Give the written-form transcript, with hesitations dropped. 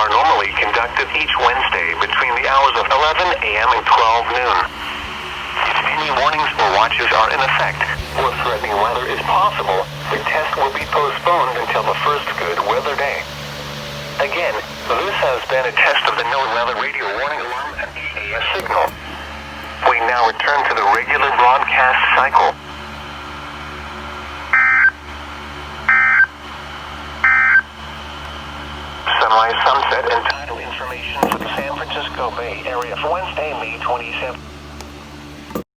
are normally conducted each Wednesday between the hours of 11 a.m. and 12 noon. If any warnings or watches are in effect, or threatening weather is possible, the test will be postponed until the first good weather day. Again, this has been a test of the NOAA weather radio warning alarm and EAS signal. We now return to the regular broadcast cycle. Sunrise, sunset, and tidal information for the San Francisco Bay Area for Wednesday.